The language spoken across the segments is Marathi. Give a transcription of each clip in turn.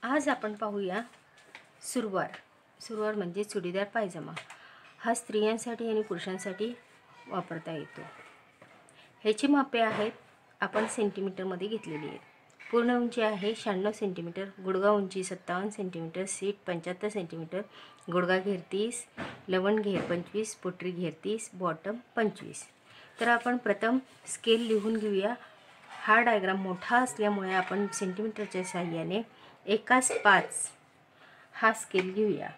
आज आपण पाहूया सुरवार म्हणजे चुडीदार पायजमा। हा स्त्रियांसाठी आणि पुरुषांसाठी वापरता येतो। ह्याची मापे आहेत आपण सेंटीमीटरमध्ये घेतलेली आहेत। पूर्ण उंची आहे 96 सेंटीमीटर, गुडघा उंची 57 सेंटीमीटर, सीट 75 सेंटीमीटर, गुडघा घेर 30, लवण घेर 25, पोटरी घेर 30, बॉटम 25। तर आपण प्रथम स्केल लिहून घेऊया। हा डायग्राम मोठा असल्यामुळे आपण सेंटीमीटरच्या सहाय्याने 1:5 हा स्केल घेऊया।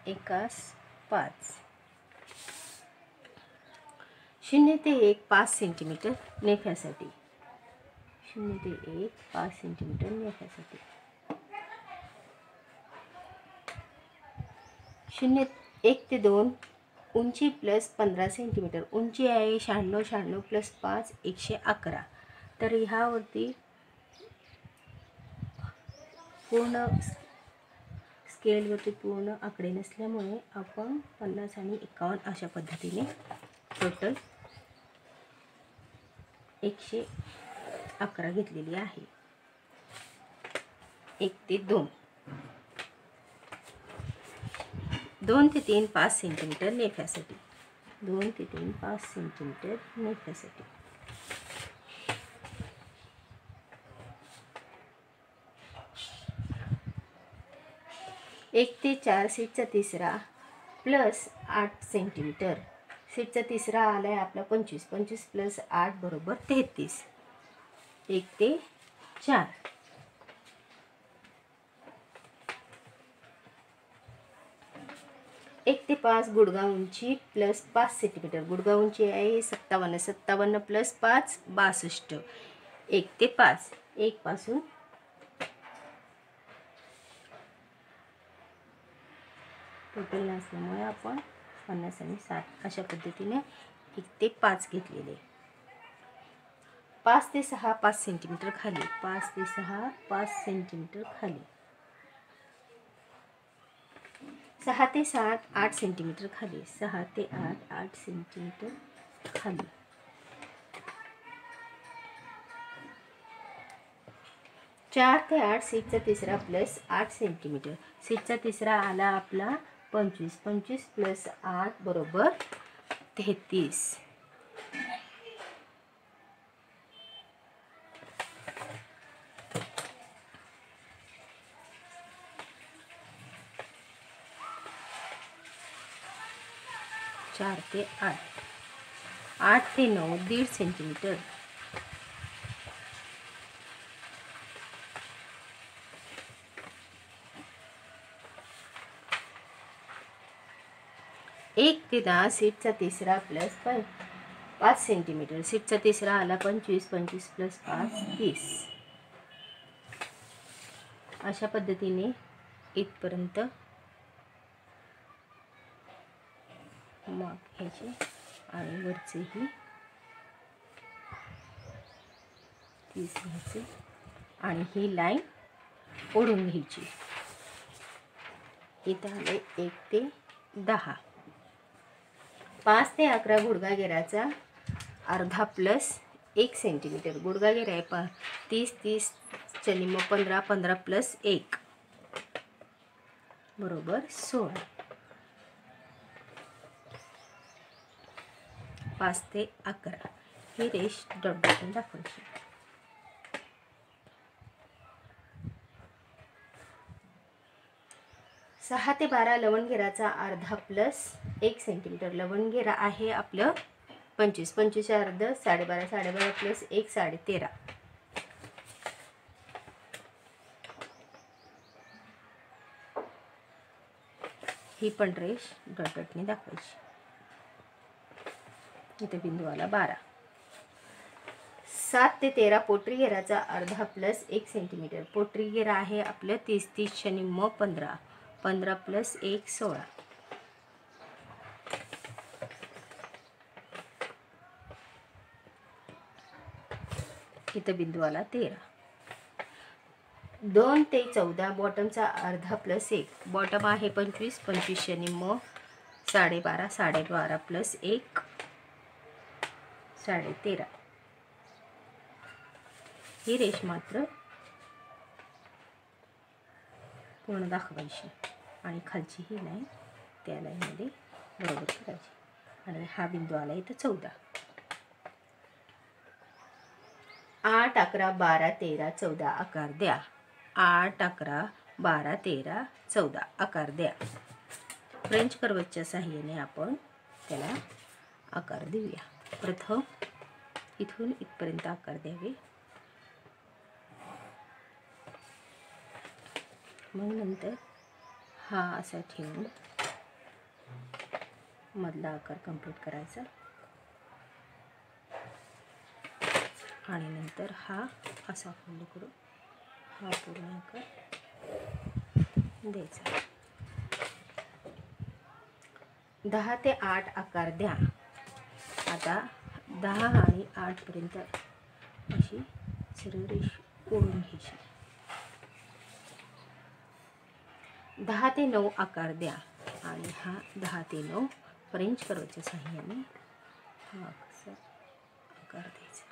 1:5 0 ते 1 5 सेंटीमीटर नेफ्यासाठी, 0 ते 1 5 सेंटीमीटर नेफ्यासाठी, 1 ते 2 उंची प्लस 15 सेंटीमीटर। उंची आहे 96 प्लस 5 111। तर ह्यावरती पूर्ण स्केलवरती पूर्ण आकडे नसल्यामुळे आपण 50 आणि 51 अशा पद्धतीने टोटल 111 घेतलेली आहे। 1 ते 2 2 ते 3 5 सेंटीमीटर नेफ्यासाठी, 2 ते 3 5 सेंटीमीटर नेफ्यासाठी, 1 ते 4 सीटचा तिसरा प्लस 8 सेंटीमीटर। सीटचा तिसरा आला आहे आपला 25, 25 प्लस 8 बरोबर 33। 1 ते 4 1 ते 5 गुडघा उंची प्लस 5 सेंटीमीटर। गुडघा उंची आहे 57, 57 प्लस 5 62। 1 ते 5 1 पासून टोटल नसल्यामुळे आपण 50 आणि 60 अशा पद्धतीने 1 ते 5 घेतलेले। 5 ते 6 5 सेंटीमीटर खाली, 5 ते 6 5 सेंटीमीटर खाली, 6 ते 7 8 सेंटीमीटर खाली, 6 ते 8 8 सेंटीमीटर खाली, 4 ते 8 सीटचा तिसरा प्लस 8 सेंटीमीटर। सीटचा तिसरा आला आपला 25, 25 प्लस 8 बरोबर 33। 4 ते 8 8 ते 9 1.5 सेंटीमीटर, 1 ते 10 सीटचा तिसरा प्लस 5 सेंटीमीटर। सीटचा तिसरा आला 25, 25 प्लस 5 30। अशा पद्धतीने इथपर्यंत माप घ्यायचे आणि वरचेही 30 घ्यायचे आणि ही लाईन ओढून घ्यायची। इथं आले 1 ते 10 5 ते 11 गुडघा घेराचा अर्धा प्लस 1 सेंटीमीटर। गुडघा घेर आहे 30 30 चली मग 15 15 प्लस 1 बरोबर 16। 5 ते 11 ही रेष डॉट डॉटने दाखवायची। 6 ते 12 लवणगेराचा अर्धा प्लस 1 सेंटीमीटर। लवणगेरा आहे आपलं 25, 25 अर्ध 12.5, 12.5 प्लस 1 13.5। ही पण रेष डॉट डॉटने दाखवायची। इथे बिंदू आला 12। 7 ते 13 पोटरी घेराचा अर्धा प्लस 1 सेंटीमीटर। पोटरी घेरा आहे आपलं 30, 30 शनी मग 15, 15 प्लस 1 16। इथं बिंदू आला 13। 2 ते 14 बॉटमचा अर्धा प्लस 1। बॉटम आहे 25, 25 शनी मग 12.5, 12.5 प्लस 1 13.5। ही रेष मात्र पूर्ण दाखवायची आणि खालची ही लाईन त्या लाईनमध्ये बरोबर करायची. आणि हा बिंदू आला इथं 14. 8, 11, 12, 13, 14 आकार द्या. 8, 11, 12, 13, 14 आकार द्या. फ्रेंच कर्वच्या साहाय्याने आपण त्याला आकार देऊया. प्रथम इथून इथपर्यंत आकार द्यावे, मग नंतर हा असा ठेवून मधला आकार कंप्लीट करायचा आणि नंतर हा असा फोल्ड करून हा पूर्ण आकार द्यायचा. 10 ते 8 आकार द्या. आता 10 आणि 8 पर्यंत अशी सरळ रेष ओढून घ्यायची. 10 ते 9 आकार द्या आणि हा 10 ते 9 फ्रेंच कर्वच्या साहाय्याने हा असा आकार द्यायचा.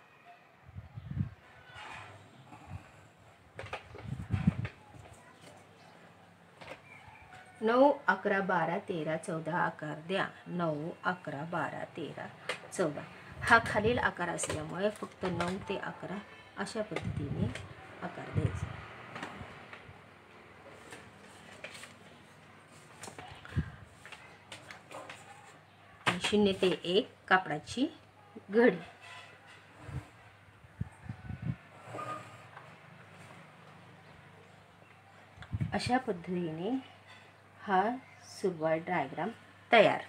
9, 11, 12, 13, 14 आकार द्या. 9, 11, 12, 13, 14 हा खालील आकार असल्यामुळे फक्त 9 ते 11 अशा पद्धतीने आकार द्यायचा. आणि 0 ते 1 कापडाची घडी. अशा पद्धतीने हा सुरुवात डायग्राम तयार.